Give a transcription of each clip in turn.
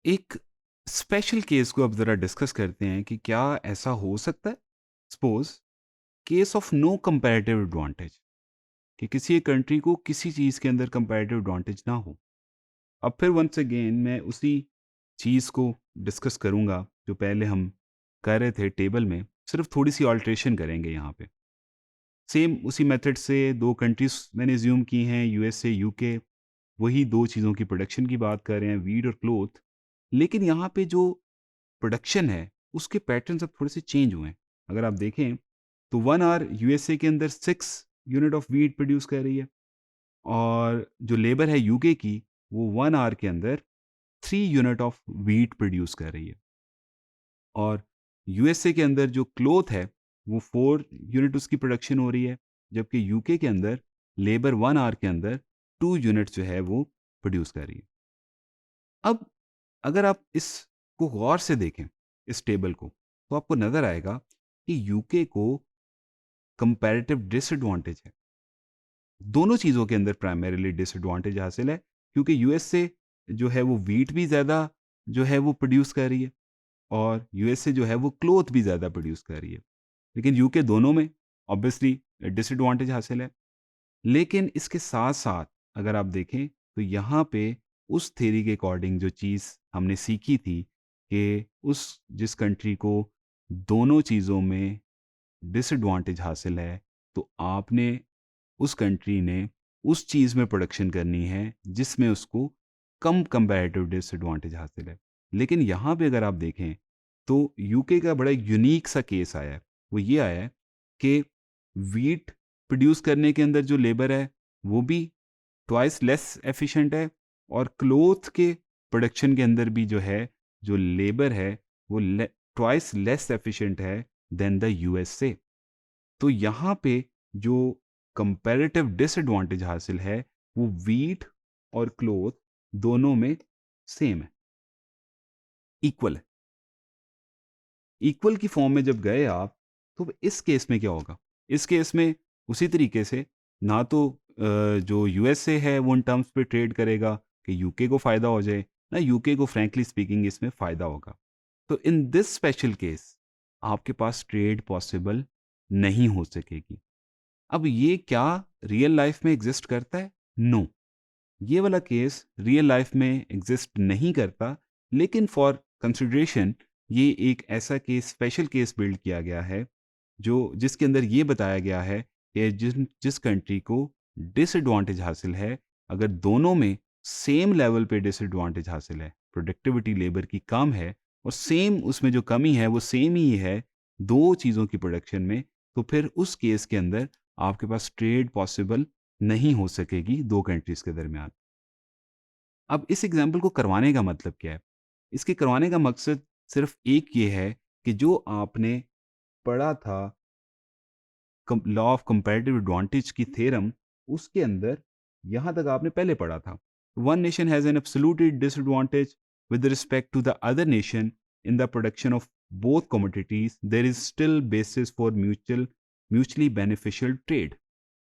एक special case को अब ज़रा डिस्कस करते हैं कि क्या ऐसा हो सकता है? Suppose case of no comparative advantage कि किसी एक कंट्री को किसी चीज़ के अंदर कंपैरेटिव एडवांटेज ना हो। अब फिर वंस अगेन मैं उसी चीज़ को डिस्कस करूँगा जो पहले हम कर रहे थे टेबल में, सिर्फ़ थोड़ी-सी अल्टरेशन करेंगे यहाँ पे। सेम उसी मेथड से 2 कंट्रीज़ मैंने अज़्यूम की हैं यूएसए, यूके, वही 2 चीज़ों की प्रोडक्शन की बात कर रहे हैं, वीट और क्लॉथ। लेकिन यहाँ पे जो प्रोडक्शन है, उसके पैटर्न्स अब थोड़े-से चेंज हुए हैं। अगर आप देखें, तो 1 आवर यूएसए के अंदर 6 यूनिट ऑफ व्हीट प्रोड्यूस कर रही है और जो लेबर है यूके की, वो 1 आवर के अंदर 3 यूनिट ऑफ व्हीट प्रोड्यूस कर रही है। और यूएसए के अंदर जो क्लॉथ है, वो 4 यूनिट उसकी प्रोडक्शन हो रही है, जबकि यूके के अंदर लेबर 1 आवर के अंदर 2 यूनिट जो है वो प्रोड्यूस कर रही है। अब अगर आप इसको गौर से देखें, इस टेबल को, तो आपको नज़र आएगा कि यूके को कंपैरेटिव डिसएडवांटेज है। दोनों चीज़ों के अंदर प्राइमरीली डिसएडवांटेज हासिल है, क्योंकि यूएसए जो है वो व्हीट भी ज़्यादा जो है वो प्रोड्यूस कर रही है और यूएसए जो है वो क्लॉथ भी ज़्यादा प्रोड्यूस कर रही है। लेकिन यूके दोनों में ऑब्वियसली डिसएडवांटेज हासिल है। लेकिन इसके साथ-साथ अगर आप देखें, तो यहाँ पे उस थ्योरी के अकॉर्डिंग जो चीज़ हमने सीखी थी कि उस जिस कंट्री को दोनों चीज़ों में डिसएडवांटेज हासिल है, तो आपने उस कंट्री ने उस चीज़ में प्रोडक्शन करनी है जिसमें उसको कम कंपैरेटिव डिसएडवांटेज हासिल है। लेकिन यहाँ पे अगर आप देखें, तो यूके का बड़ा यूनिक सा केस आया है। वो ये आया है कि व्हीट प्रोड्यूस करने के अंदर जो लेबर है, वो भी ट्वाइस लेस एफिशिएंट है और क्लॉथ के प्रोडक्शन के अंदर भी जो है, जो लेबर है, वो ट्वाइस लेस एफिशिएंट है देन द यूएसए। तो यहाँ पे जो कंपैरेटिव डिसएडवांटेज हासिल है, वो व्हीट और क्लॉथ दोनों में सेम है, इक्वल है। इक्वल की फॉर्म में जब गए आप, तो इस केस में क्या होगा? इस केस में उसी तरीके से ना तो जो यूएसए है वो उन टर्म्स पे ट्रेड करेगा कि यूके को फ़ायदा हो जाए, ना यूके को फ्रैंकली स्पीकिंग इसमें फ़ायदा होगा। तो इन दिस स्पेशल केस आपके पास ट्रेड पॉसिबल नहीं हो सकेगी। अब ये क्या रियल लाइफ में एग्ज़िस्ट करता है? नो। ये वाला केस रियल लाइफ में एग्जिस्ट नहीं करता, लेकिन फॉर कंसिडरेशन ये एक ऐसा केस, स्पेशल केस बिल्ड किया गया है जो जिसके अंदर ये बताया गया है कि जिस कंट्री को डिसएडवांटेज हासिल है, अगर दोनों में सेम लेवल पे डिसएडवांटेज हासिल है, प्रोडक्टिविटी लेबर की कम है और सेम उसमें जो कमी है वो सेम ही है दो चीज़ों की प्रोडक्शन में, तो फिर उस केस के अंदर आपके पास ट्रेड पॉसिबल नहीं हो सकेगी दो कंट्रीज के दरमियान। अब इस एग्जाम्पल को करवाने का मतलब क्या है? इसके करवाने का मकसद सिर्फ एक ये है कि जो आपने पढ़ा था लॉ ऑफ कंपैरेटिव एडवांटेज की थ्योरम, उसके अंदर यहाँ तक आपने पहले पढ़ा था। One nation has an absolute disadvantage with respect to the other nation in the production of both commodities, there is still basis for mutually beneficial trade.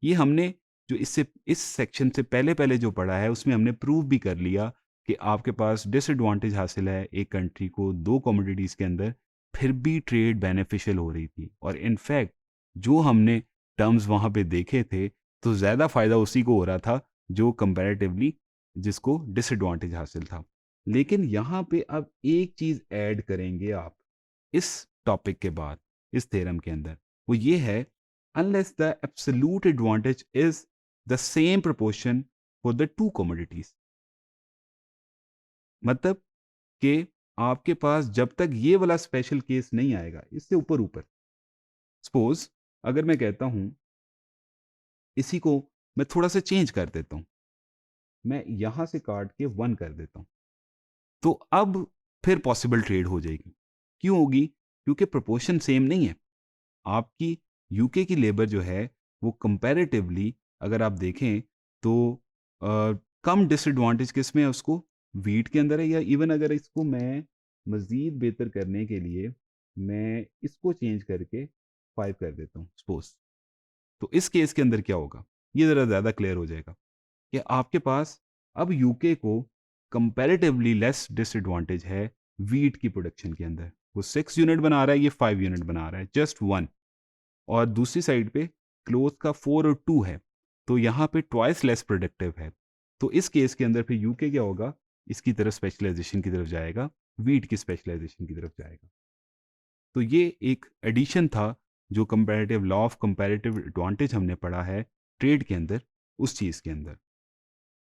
ये हमने जो इससे इस सेक्शन से पहले पहले जो पढ़ा है उसमें हमने प्रूव भी कर लिया कि आपके पास डिसएडवांटेज हासिल है एक कंट्री को दो कमोडिटीज़ के अंदर, फिर भी ट्रेड बेनिफिशियल हो रही थी और इनफैक्ट जो हमने टर्म्स वहाँ पे देखे थे, तो ज़्यादा फ़ायदा उसी को हो रहा था जो कंपैरेटिवली जिसको डिसएडवांटेज हासिल था। लेकिन यहाँ पे अब एक चीज़ ऐड करेंगे आप इस टॉपिक के बाद, इस थ्योरम के अंदर, वो ये है, unless the absolute advantage is the same proportion for the two commodities। मतलब कि आपके पास जब तक ये वाला स्पेशल केस नहीं आएगा, इससे ऊपर ऊपर सपोज अगर मैं कहता हूं इसी को मैं थोड़ा सा चेंज कर देता हूं, मैं यहां से काट के 1 कर देता हूं, तो अब फिर पॉसिबल ट्रेड हो जाएगी। क्यों होगी? क्योंकि प्रोपोर्शन सेम नहीं है। आपकी यूके की लेबर जो है वो कंपैरेटिवली अगर आप देखें तो कम डिसएडवांटेज किस में है उसको? व्हीट के अंदर है, या इवन अगर इसको मैं मज़ीद बेहतर करने के लिए मैं इसको चेंज करके 5 कर देता हूँ सपोज़। तो इस केस के अंदर क्या होगा? ये ज़रा ज़्यादा क्लियर हो जाएगा कि आपके पास अब यूके को कंपैरेटिवली लेस डिसएडवांटेज है वीट की प्रोडक्शन के अंदर। वो 6 यूनिट बना रहा है, ये 5 यूनिट बना रहा है, जस्ट 1। और दूसरी साइड पे क्लोथ का 4 और 2 है, तो यहाँ पे ट्वाइस लेस प्रोडक्टिव है। तो इस केस के अंदर फिर यूके क्या होगा, इसकी तरफ स्पेशलाइजेशन की तरफ जाएगा, वीट की स्पेशलाइजेशन की तरफ जाएगा। तो ये एक एडिशन था जो comparative law of comparative advantage हमने पढ़ा है ट्रेड के अंदर, उस चीज़ के अंदर।